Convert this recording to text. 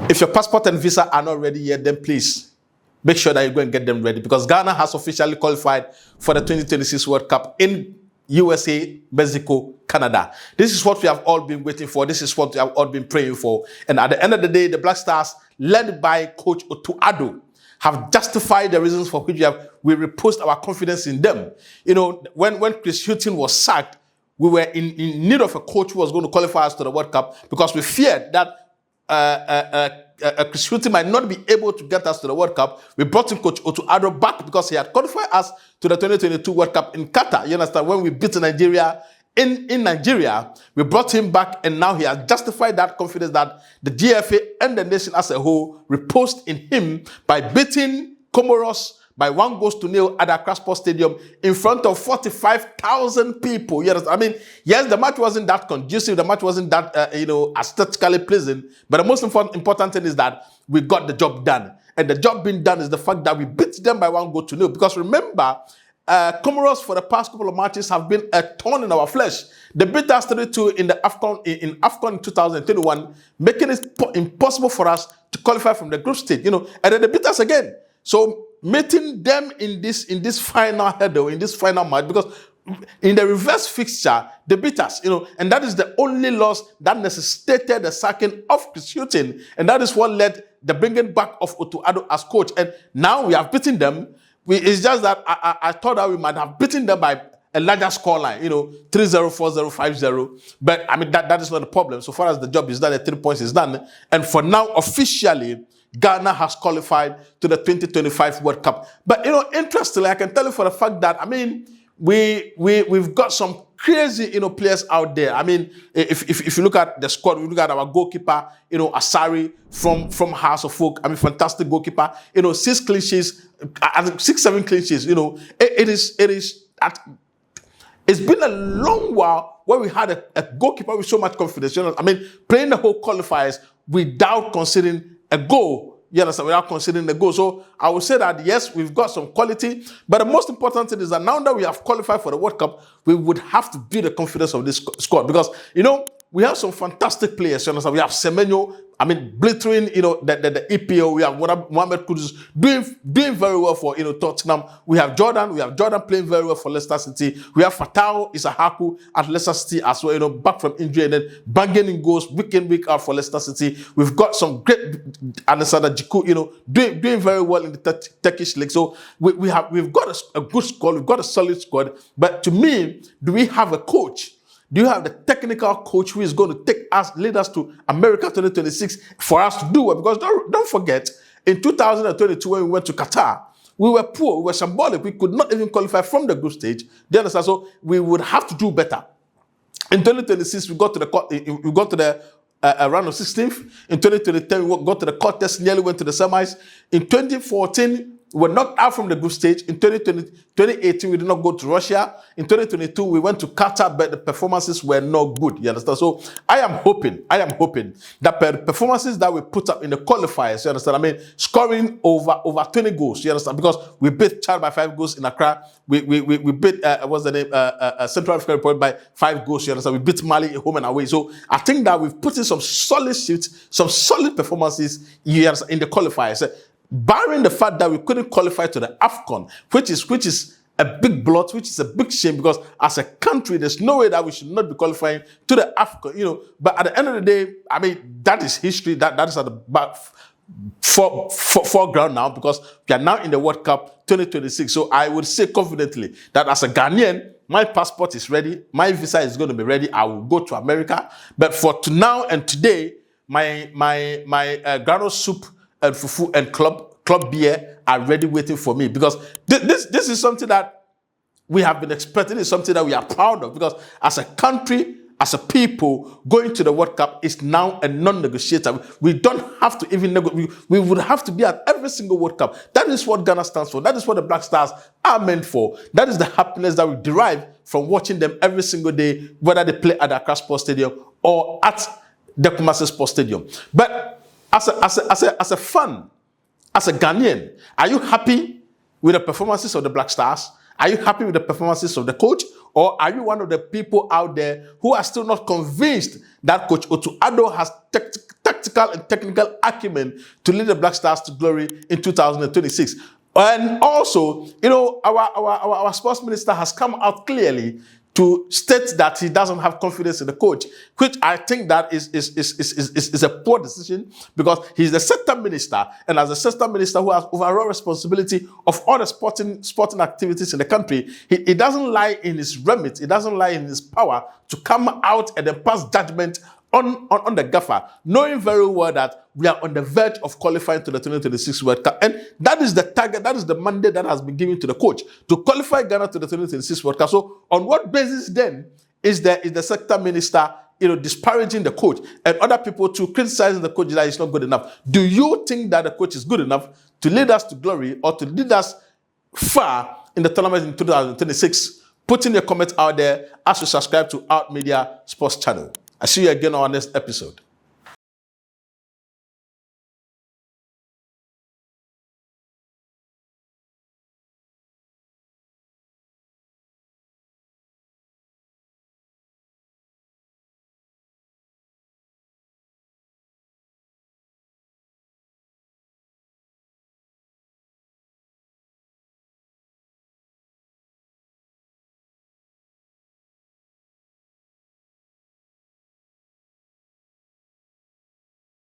If your passport and visa are not ready yet, then please make sure that you go and get them ready, because Ghana has officially qualified for the 2026 World Cup in USA, Mexico, Canada. This is what we have all been waiting for. This is what we have all been praying for. And at the end of the day, the Black Stars, led by Coach Otto Addo, have justified the reasons for which we reposed our confidence in them. You know, when Chris Hughton was sacked, we were in need of a coach who was going to qualify us to the World Cup, because we feared that Chris Hughton might not be able to get us to the World Cup. We brought in Coach Otto Addo back because he had qualified us to the 2022 World Cup in Qatar. You understand? When we beat Nigeria in Nigeria, we brought him back, and now he has justified that confidence that the GFA and the nation as a whole reposed in him by beating Comoros by 1-0 at Accra Sports Stadium in front of 45,000 people. You understand? I mean, yes, the match wasn't that conducive. The match wasn't that, aesthetically pleasing. But the most important thing is that we got the job done. And the job being done is the fact that we beat them by 1-0. Because remember, Comoros for the past couple of matches have been a thorn in our flesh. They beat us 3-2 in the AFCON in 2021, making it impossible for us to qualify from the group stage. And then they beat us again. So meeting them in this final hurdle, in this final match, because in the reverse fixture, they beat us, and that is the only loss that necessitated the sacking of Chris Hughton, and that is what led the bringing back of Otto Addo as coach. And now we have beaten them. It's just that I thought that we might have beaten them by a larger scoreline, 3-0, 4-0, 5-0. But I mean, that is not the problem. So far as the job is done, the 3 points is done. And for now, officially, Ghana has qualified to the 2025 World Cup. But, interestingly, I can tell you for the fact that, I mean, we've got some crazy, players out there. I mean, if you look at the squad, we look at our goalkeeper, Asare from House of Folk. I mean, fantastic goalkeeper. 6 clean sheets, 6-7 clean sheets. It's been a long while where we had a goalkeeper with so much confidence. I mean, playing the whole qualifiers without considering a goal, without considering the goal. So I would say that, yes, we've got some quality, but the most important thing is that now that we have qualified for the World Cup, we would have to build the confidence of this squad, because, we have some fantastic players. We have Semenyo, blistering, the EPO. We have Mohamed Kudus doing very well for, Tottenham. We have Jordan playing very well for Leicester City. We have Fatawu Issahaku at Leicester City as well, back from injury and then banging in goals week in, week out for Leicester City. We've got some great Alessandra Jiku, doing very well in the Turkish league. So we've got a good squad. We've got a solid squad. But to me, do we have a coach? Do you have the technical coach who is going to lead us to America 2026 for us to do it? Because don't forget, in 2022 when we went to Qatar, we were poor, we were symbolic, we could not even qualify from the group stage. Do you understand? So we would have to do better. In 2026, we got to the round of 16th. In 2010, we got to the quarters, nearly went to the semis. In 2014, we were knocked out from the group stage. In 2018, we did not go to Russia. In 2022, we went to Qatar, but the performances were not good. You understand? So I am hoping that the performances that we put up in the qualifiers, you understand? Scoring over 20 goals, you understand? Because we beat Chad by 5 goals in Accra. We beat, Central African Republic by 5 goals, you understand? We beat Mali home and away. So I think that we've put in some solid shifts, some solid performances, you understand, in the qualifiers. Barring the fact that we couldn't qualify to the AFCON, which is a big blot, which is a big shame, because as a country, there's no way that we should not be qualifying to the AFCON, But at the end of the day, that is history. That is at the back foreground now, because we are now in the World Cup 2026. So I would say confidently that as a Ghanaian, my passport is ready, my visa is going to be ready. I will go to America. But for now and today, my grano soup and fufu and club beer are ready waiting for me, because this is something that we have been expecting. It's something that we are proud of, because as a country, as a people, going to the World Cup is now a non-negotiable. We don't have to even negotiate. We would have to be at every single World Cup. That is what Ghana stands for. That is what the Black Stars are meant for. That is the happiness that we derive from watching them every single day, whether they play at the Accra Sports Stadium or at the Comoros Sports Stadium. But as a fan, as a Ghanaian, are you happy with the performances of the Black Stars? Are you happy with the performances of the coach? Or are you one of the people out there who are still not convinced that Coach Otto Addo has tactical and technical acumen to lead the Black Stars to glory in 2026. And also, you know, our sports minister has come out clearly to state that he doesn't have confidence in the coach, which I think that is a poor decision, because he's the sector minister, and as a sector minister who has overall responsibility of all the sporting activities in the country, it doesn't lie in his remit, it doesn't lie in his power to come out and then pass judgment on the gaffer, knowing very well that we are on the verge of qualifying to the 2026 World Cup. And that is the target, that is the mandate that has been given to the coach, to qualify Ghana to the 2026 World Cup. So on what basis then is the sector minister, you know, disparaging the coach and other people to criticizing the coach that he's not good enough? Do you think that the coach is good enough to lead us to glory or to lead us far in the tournament in 2026? Put in your comment out there as you subscribe to Out Media Sports Channel. I see you again on our next episode.